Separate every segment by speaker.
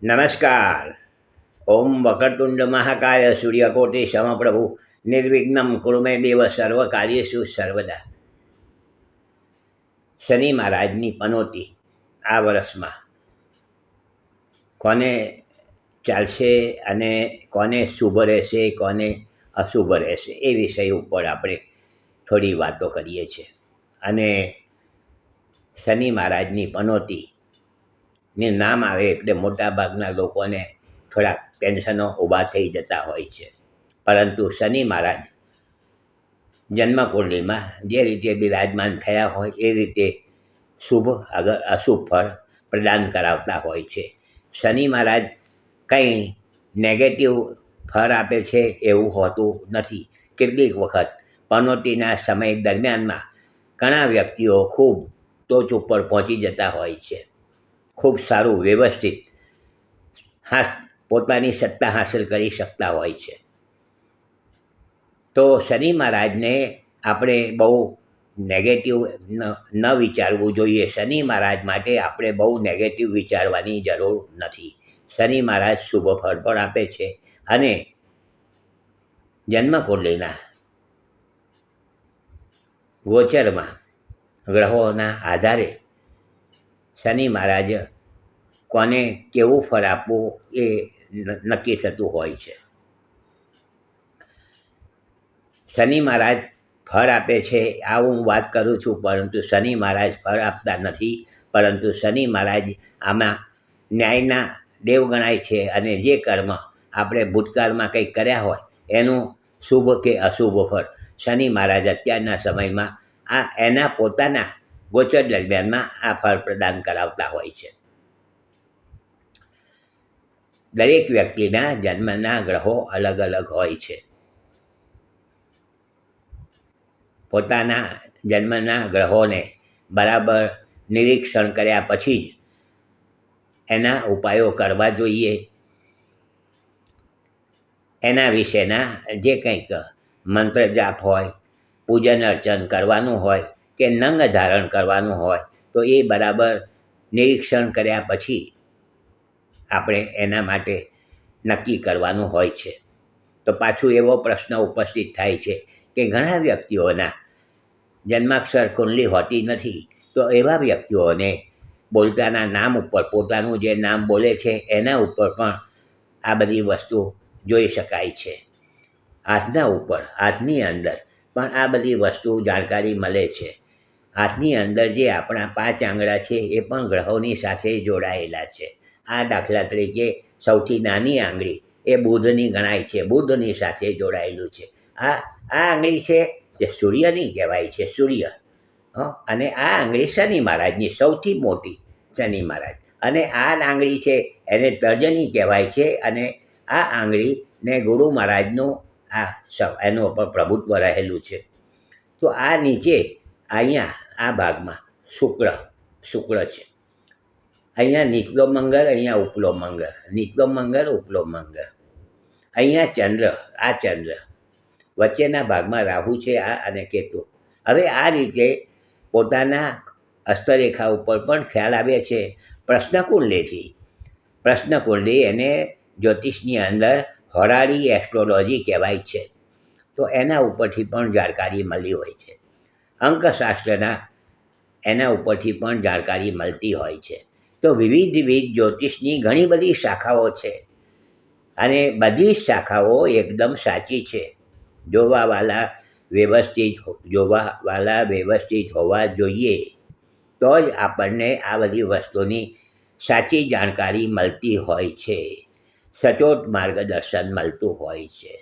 Speaker 1: નમસ્કાર. ઓમ વક્રતુંડ મહાકાય સૂર્યકોટિ સમપ્રભુ નિર્વિઘ્નમ કુરુ મે દેવ સર્વ કાર્યેષુ સર્વદા. શનિ મહારાજની પનોતી આ વર્ષમાં કોને ચાલશે અને કોને શુભ રહેશે, કોને અશુભ રહેશે, એ વિષય ઉપર આપણે થોડી વાતો કરીએ છીએ. અને શનિ મહારાજની પનોતીને નામ આવે એટલે મોટાભાગના લોકોને થોડાક ટેન્શનો ઊભા થઈ જતા હોય છે. પરંતુ શનિ મહારાજ જન્મકુંડલીમાં જે રીતે બિરાજમાન થયા હોય એ રીતે શુભ આગળ અશુભ ફળ પ્રદાન કરાવતા હોય છે. શનિ મહારાજ કંઈ નેગેટિવ ફળ આપે છે એવું હોતું નથી. કેટલીક વખત પનોતીના સમય દરમિયાનમાં ઘણા વ્યક્તિઓ ખૂબ ટોચ ઉપર પહોંચી જતા હોય છે, ખૂબ સારું વ્યવસ્થિત પોતાની સત્તા હાંસલ કરી શકતા હોય છે. તો શનિ મહારાજને આપણે બહુ નેગેટિવ ન વિચારવું જોઈએ. શનિ મહારાજ માટે આપણે બહુ નેગેટિવ વિચારવાની જરૂર નથી. શનિ મહારાજ શુભ ફળ પણ આપે છે અને જન્મકુંડલીના ગોચરમાં ગ્રહોના આધારે શનિ મહારાજ કોને કેવું ફળ આપવું એ નક્કી થતું હોય છે. શનિ મહારાજ ફળ આપે છે આ હું વાત કરું છું, પરંતુ શનિ મહારાજ ફળ આપતા નથી. પરંતુ શનિ મહારાજ આમાં ન્યાયના દેવ ગણાય છે અને જે કર્મ આપણે ભૂતકાળમાં કંઈક કર્યા હોય એનું શુભ કે અશુભ ફળ શનિ મહારાજ અત્યારના સમયમાં એના પોતાના ગોચર દરમિયાનમાં આ ફળ પ્રદાન કરાવતા હોય છે. દરેક વ્યક્તિના જન્મના ગ્રહો અલગ અલગ હોય છે. પોતાના જન્મના ગ્રહોને બરાબર નિરીક્ષણ કર્યા પછી જ એના ઉપાયો કરવા જોઈએ. એના વિશેના જે કંઈક મંત્ર જાપ હોય, પૂજન અર્ચન કરવાનું હોય કે નંગ ધારણ કરવાનું હોય તો એ બરાબર નિરીક્ષણ કર્યા પછી આપણે એના માટે નક્કી કરવાનું હોય છે. તો પાછું એવો પ્રશ્ન ઉપસ્થિત થાય છે કે ઘણા વ્યક્તિઓના જન્માક્ષર કુંડલી હોતી નથી. તો એવા વ્યક્તિઓને બોલતાના નામ ઉપર, પોતાનું જે નામ બોલે છે એના ઉપર પણ આ બધી વસ્તુ જોઈ શકાય છે. હાથના ઉપર, હાથની અંદર પણ આ બધી વસ્તુ જાણકારી મળે છે. હાથની અંદર જે આપણા 5 આંગળા છે એ પણ ગ્રહોની સાથે જોડાયેલા છે. આ દાખલા તરીકે સૌથી નાની આંગળી એ બુધની ગણાય છે, બુધની સાથે જોડાયેલું છે. આ આંગળી છે જે સૂર્યની કહેવાય છે, સૂર્ય. અને આ આંગળી શનિ મહારાજની સૌથી મોટી, શનિ મહારાજ. અને આ આંગળી છે એને તર્જની કહેવાય છે. અને આ આંગળીને ગુરુ મહારાજનું એનું ઉપર પ્રભુત્વ રહેલું છે. તો આ નીચે અહીંયા આ ભાગમાં શુક્ર છે. અહીંયા નીચલો મંગળ, અહીંયા ઉપલો મંગળ, નીચલો મંગળ, ઉપલો મંગળ. અહીંયા ચંદ્ર, આ ચંદ્ર, વચ્ચેના ભાગમાં રાહુ છે આ અને કેતુ. હવે આ રીતે પોતાના હસ્તરેખા ઉપર પણ ખ્યાલ આવે છે. પ્રશ્નકુંડલીથી, પ્રશ્નકુંડલી એને જ્યોતિષની અંદર હોરારી એસ્ટ્રોલોજી કહેવાય છે. તો એના ઉપરથી પણ જાણકારી મળી હોય છે. અંકશાસ્ત્રના એના ઉપરથી પણ જાણકારી મળતી હોય છે. તો વિવિધ જ્યોતિષની ઘણી બધી શાખાઓ છે અને બધી શાખાઓ એકદમ સાચી છે. જોવાવાળા વ્યવસ્થિત હોવા જોઈએ તો જ આપણને આ બધી વસ્તુની સાચી જાણકારી મળતી હોય છે, સચોટ માર્ગદર્શન મળતું હોય છે.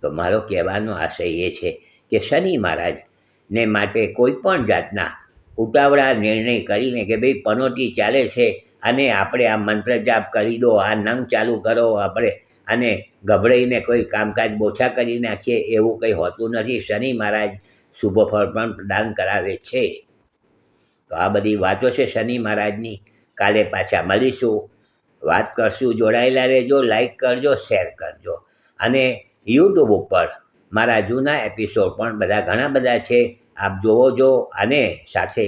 Speaker 1: તો મારો કહેવાનો આશય એ છે કે શનિ મહારાજને માટે કોઈ પણ જાતના ઉતાવળા નિર્ણય કરીને કે ભાઈ પનોતી ચાલે છે અને આપણે આ મંત્ર જાપ કરી દો, આ નંગ ચાલુ કરો આપણે અને ગભરાઈને કોઈ કામકાજ ઓછા કરી નાખીએ એવું કંઈ હોતું નથી. શનિ મહારાજ શુભ ફળ પણ પ્રદાન કરાવે છે. તો આ બધી વાતો છે શનિ મહારાજની. કાલે પાછા મળીશું, વાત કરશું. જોડાયેલા રહેજો, લાઈક કરજો, શેર કરજો. અને યુટ્યુબ ઉપર મારા જૂના એપિસોડ પણ ઘણા બધા છે, આપ જોવો અને સાથે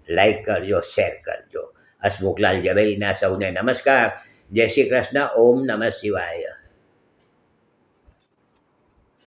Speaker 1: લાઈક કરજો, શેર કરજો. હસમુખલાલ ઝવેરીના સૌને નમસ્કાર. જય શ્રી કૃષ્ણ. ઓમ નમઃ શિવાય.